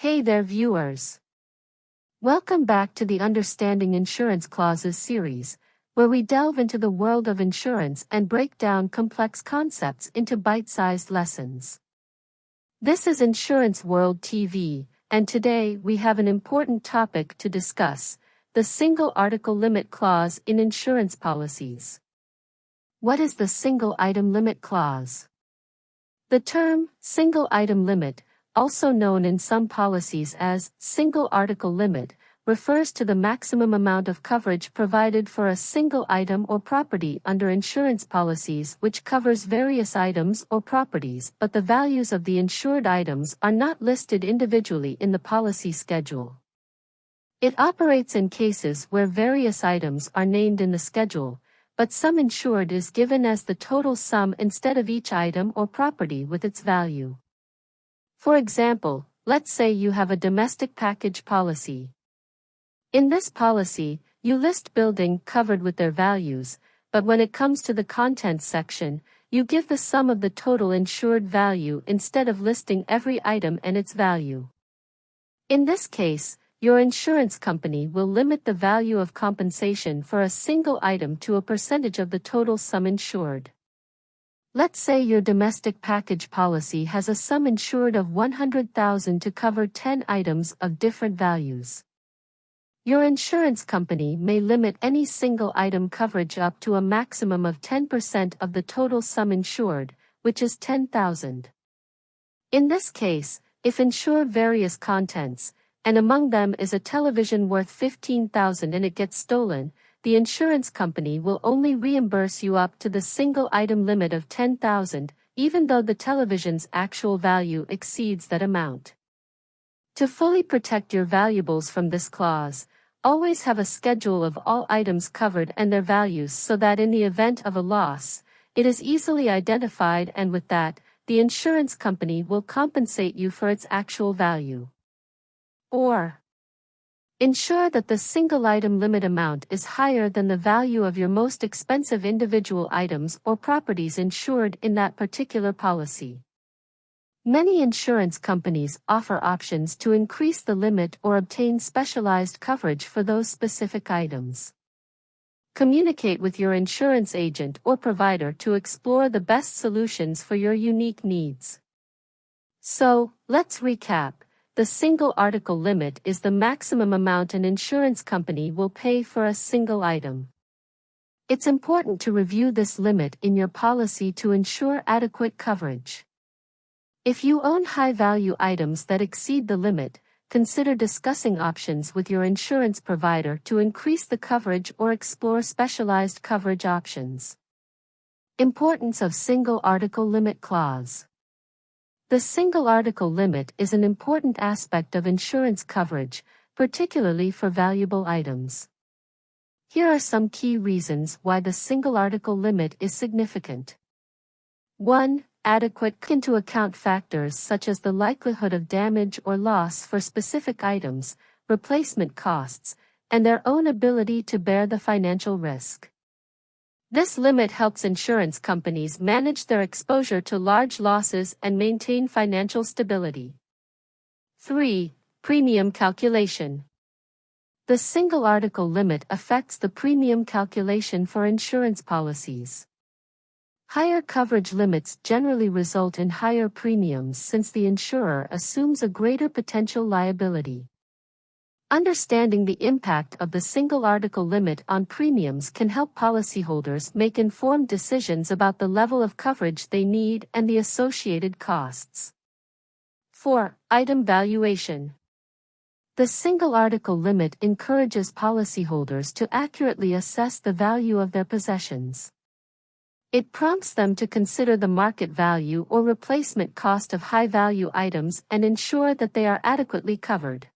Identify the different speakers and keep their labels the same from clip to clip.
Speaker 1: Hey there, viewers. Welcome back to the Understanding Insurance Clauses series, where we delve into the world of insurance and break down complex concepts into bite-sized lessons. This is Insurance World TV, and today we have an important topic to discuss: the single article limit clause in insurance policies. What is the single item limit clause? The term single item limit, also known in some policies as single article limit, refers to the maximum amount of coverage provided for a single item or property under insurance policies, which covers various items or properties, but the values of the insured items are not listed individually in the policy schedule. It operates in cases where various items are named in the schedule, but sum insured is given as the total sum instead of each item or property with its value. For example, let's say you have a domestic package policy. In this policy, you list building covered with their values, but when it comes to the contents section, you give the sum of the total insured value instead of listing every item and its value. In this case, your insurance company will limit the value of compensation for a single item to a percentage of the total sum insured. Let's say your domestic package policy has a sum insured of $100,000 to cover 10 items of different values. Your insurance company may limit any single item coverage up to a maximum of 10% of the total sum insured, which is $10,000. In this case, if insure various contents, and among them is a television worth $15,000 and it gets stolen, the insurance company will only reimburse you up to the single item limit of $10,000, even though the television's actual value exceeds that amount. To fully protect your valuables from this clause, always have a schedule of all items covered and their values so that in the event of a loss, it is easily identified, and with that, the insurance company will compensate you for its actual value. Or, ensure that the single item limit amount is higher than the value of your most expensive individual items or properties insured in that particular policy. Many insurance companies offer options to increase the limit or obtain specialized coverage for those specific items. Communicate with your insurance agent or provider to explore the best solutions for your unique needs. So, let's recap. The single article limit is the maximum amount an insurance company will pay for a single item. It's important to review this limit in your policy to ensure adequate coverage. If you own high-value items that exceed the limit, consider discussing options with your insurance provider to increase the coverage or explore specialized coverage options. Importance of single article limit clause. The single article limit is an important aspect of insurance coverage, particularly for valuable items. Here are some key reasons why the single article limit is significant. 1. Adequate. Take into account factors such as the likelihood of damage or loss for specific items, replacement costs, and their own ability to bear the financial risk. This limit helps insurance companies manage their exposure to large losses and maintain financial stability. 3. Premium calculation. The single article limit affects the premium calculation for insurance policies. Higher coverage limits generally result in higher premiums since the insurer assumes a greater potential liability. Understanding the impact of the single article limit on premiums can help policyholders make informed decisions about the level of coverage they need and the associated costs. 4. Item valuation. The single article limit encourages policyholders to accurately assess the value of their possessions. It prompts them to consider the market value or replacement cost of high-value items and ensure that they are adequately covered.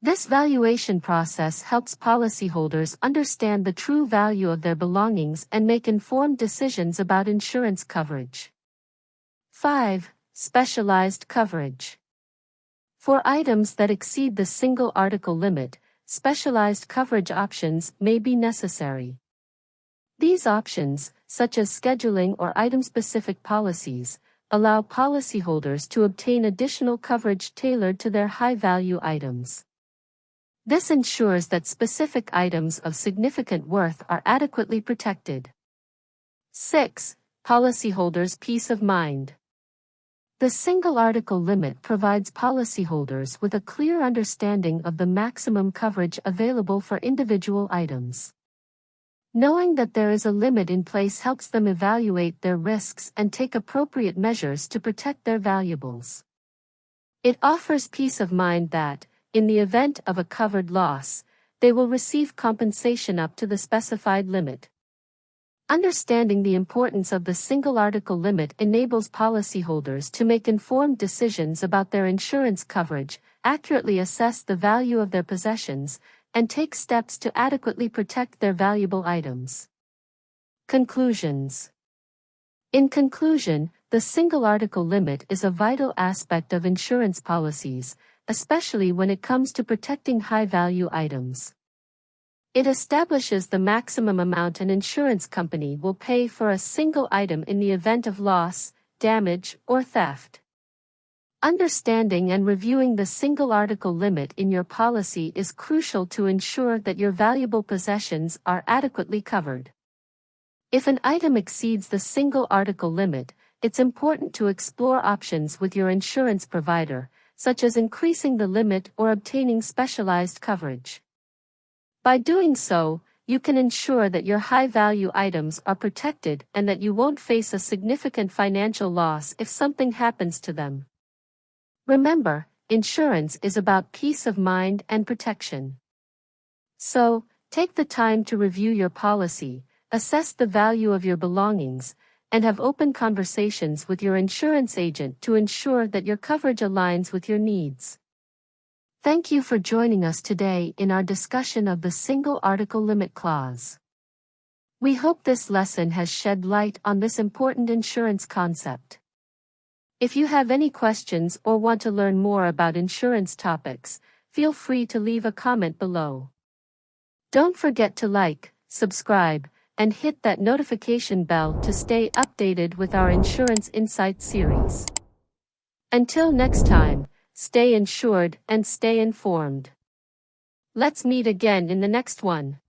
Speaker 1: This valuation process helps policyholders understand the true value of their belongings and make informed decisions about insurance coverage. 5. Specialized coverage. For items that exceed the single article limit, specialized coverage options may be necessary. These options, such as scheduling or item-specific policies, allow policyholders to obtain additional coverage tailored to their high-value items. This ensures that specific items of significant worth are adequately protected. 6. Policyholders' peace of mind. The single article limit provides policyholders with a clear understanding of the maximum coverage available for individual items. Knowing that there is a limit in place helps them evaluate their risks and take appropriate measures to protect their valuables. It offers peace of mind that, in the event of a covered loss, they will receive compensation up to the specified limit. Understanding the importance of the single article limit enables policyholders to make informed decisions about their insurance coverage, accurately assess the value of their possessions, and take steps to adequately protect their valuable items. Conclusions. In conclusion, the single article limit is a vital aspect of insurance policies, especially when it comes to protecting high-value items. It establishes the maximum amount an insurance company will pay for a single item in the event of loss, damage, or theft. Understanding and reviewing the single article limit in your policy is crucial to ensure that your valuable possessions are adequately covered. If an item exceeds the single article limit, it's important to explore options with your insurance provider, such as increasing the limit or obtaining specialized coverage. By doing so, you can ensure that your high-value items are protected and that you won't face a significant financial loss if something happens to them. Remember, insurance is about peace of mind and protection. So, take the time to review your policy, assess the value of your belongings, and have open conversations with your insurance agent to ensure that your coverage aligns with your needs. Thank you for joining us today in our discussion of the single article limit clause. We hope this lesson has shed light on this important insurance concept. If you have any questions or want to learn more about insurance topics, feel free to leave a comment below. Don't forget to like, subscribe, and hit that notification bell to stay updated with our Insurance Insights series. Until next time, stay insured and stay informed. Let's meet again in the next one.